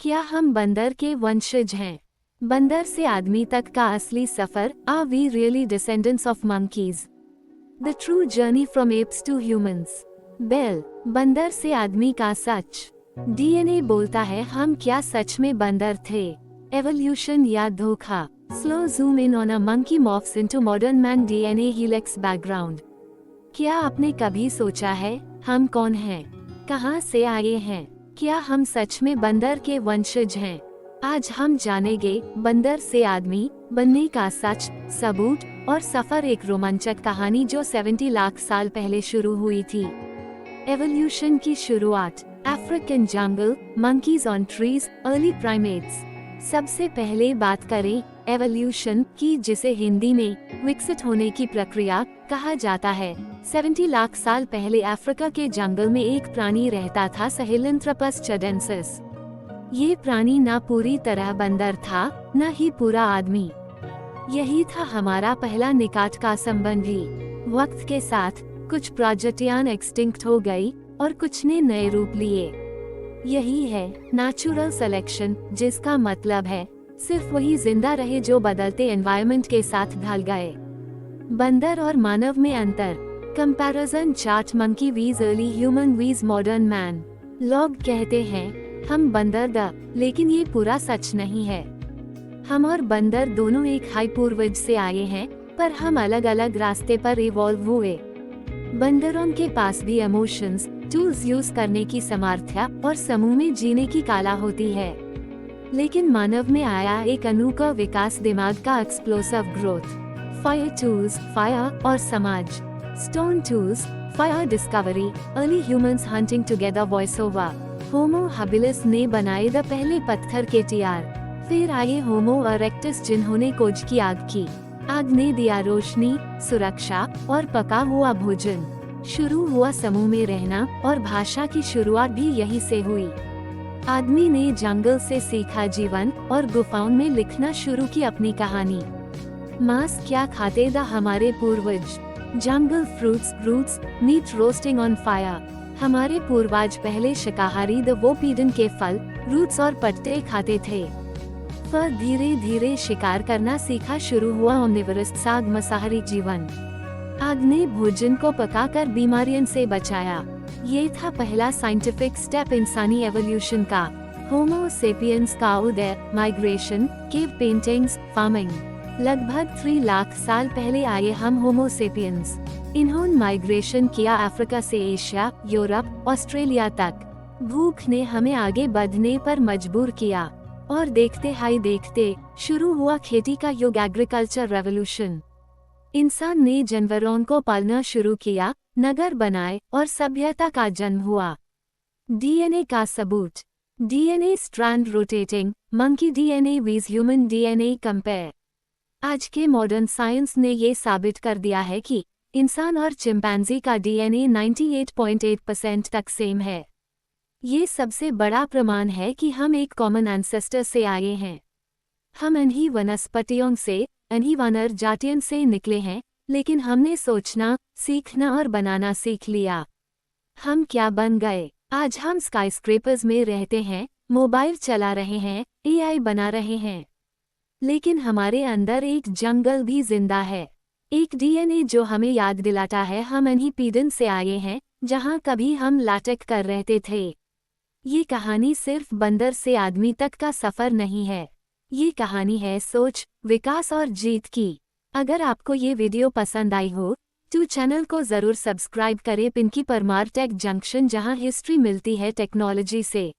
क्या हम बंदर के वंशज हैं? बंदर से आदमी तक का असली सफर, are we really descendants of monkeys? The true journey from apes to humans. बेल, बंदर से आदमी का सच। डीएनए बोलता है, हम क्या सच में बंदर थे? एवोल्यूशन या धोखा? Slow zoom in on a monkey morphs into modern man DNA helix background. क्या आपने कभी सोचा है, हम कौन हैं? कहां से आए हैं? क्या हम सच में बंदर के वंशज हैं? आज हम जानेंगे बंदर से आदमी बनने का सच, सबूत और सफर, एक रोमांचक कहानी जो 70 लाख साल पहले शुरू हुई थी। एवोल्यूशन की शुरुआत, African jungle, monkeys on trees, early primates. सबसे पहले बात करें एवोल्यूशन की, जिसे हिंदी में विकसित होने की प्रक्रिया कहा जाता है। 70 लाख साल पहले अफ्रीका के जंगल में एक प्राणी रहता था, सहेलेंथ्रोपस चाडेंसिस। ये प्राणी न पूरी तरह बंदर था, न ही पूरा आदमी। यही था हमारा पहला निकट का संबंधी। वक्त के साथ कुछ प्रजातियां एक्सटिंक्ट हो गई और कुछ ने नए रूप लिए। यही है नेचुरल सिलेक्शन, जिसका मतलब है सिर्फ वही जिंदा रहे जो बदलते एनवायरनमेंट के साथ ढल गए। बंदर और मानव में अंतर। कंपैरिजन चार्ट, मंकी वीज अर्ली ह्यूमन वीज मॉडर्न मैन। लोग कहते हैं हम बंदर द, लेकिन ये पूरा सच नहीं है। हम और बंदर दोनों एक हाई पूर्वज से आए हैं, पर हम अलग अलग रास्ते पर इवॉल्व हुए। बंदरों के पास भी इमोशंस, टूल्स यूज करने की सामर्थ्य और समूह में जीने की कला होती है। लेकिन मानव में आया एक अनूठा विकास, दिमाग का explosive growth. Fire tools, fire और समाज। Stone tools, fire discovery, early humans hunting together, voice over. Homo habilis ने बनाए द पहले पत्थर के टियार। फिर आए होमो इरेक्टस, जिन्होंने खोज की आग की। आग ने दिया रोशनी, सुरक्षा और पका हुआ भोजन। शुरू हुआ समूह में रहना, और भाषा की शुरुआत भी यही से हुई। आदमी ने जंगल से सीखा जीवन, और गुफाओं में लिखना शुरू की अपनी कहानी। मांस क्या खाते द हमारे पूर्वज? जंगल fruits, roots, meat roasting on fire. हमारे पूर्वज पहले शाकाहारी द, वो पीडन के फल, रूट्स और पत्ते खाते थे। पर धीरे धीरे शिकार करना सीखा, शुरू हुआ ओमनिवरस, साग मांसाहारी जीवन। आग ने भोजन को पकाकर बीमारियों से बचाया। ये था पहला साइंटिफिक स्टेप इंसानी एवोल्यूशन का। होमो सेपियंस का उदय, माइग्रेशन, केव पेंटिंग्स, फार्मिंग। लगभग 3 लाख साल पहले आए हम होमो सेपियंस। इन्होंने माइग्रेशन किया अफ्रीका से एशिया, यूरोप, ऑस्ट्रेलिया तक। भूख ने हमें आगे बढ़ने पर मजबूर किया, और देखते शुरू हुआ खेती का युग, एग्रीकल्चर रेवोल्यूशन। इंसान ने जानवरों को पालना शुरू किया, नगर बनाए और सभ्यता का जन्म हुआ। डीएनए का सबूत। DNA strand rotating, monkey DNA with human DNA compare. आज के मॉडर्न साइंस ने ये साबित कर दिया है कि इंसान और चिंपैंजी का डीएनए 98.8% तक सेम है। ये सबसे बड़ा प्रमाण है कि हम एक कॉमन एंसेस्टर से आए हैं। हम इन्हीं वनस्पतियों से, इन्हीं वानर जातियों से निकले हैं, लेकिन हमने सोचना, सीखना और बनाना सीख लिया। हम क्या बन गए? आज हम स्काईस्क्रेपर्स में रहते हैं, मोबाइल चला रहे हैं, एआई बना रहे हैं। लेकिन हमारे अंदर एक जंगल भी जिंदा है, एक डीएनए जो हमें याद दिलाता है हम इन्हीं पीडन से आए हैं, जहां कभी हम लटक कर रहते थे। ये कहानी सिर्फ बंदर से आदमी तक का सफर नहीं है, ये कहानी है सोच, विकास और जीत की। अगर आपको ये वीडियो पसंद आई हो तो चैनल को जरूर सब्सक्राइब करें। पिंकी परमार टेक जंक्शन, जहां हिस्ट्री मिलती है टेक्नोलॉजी से।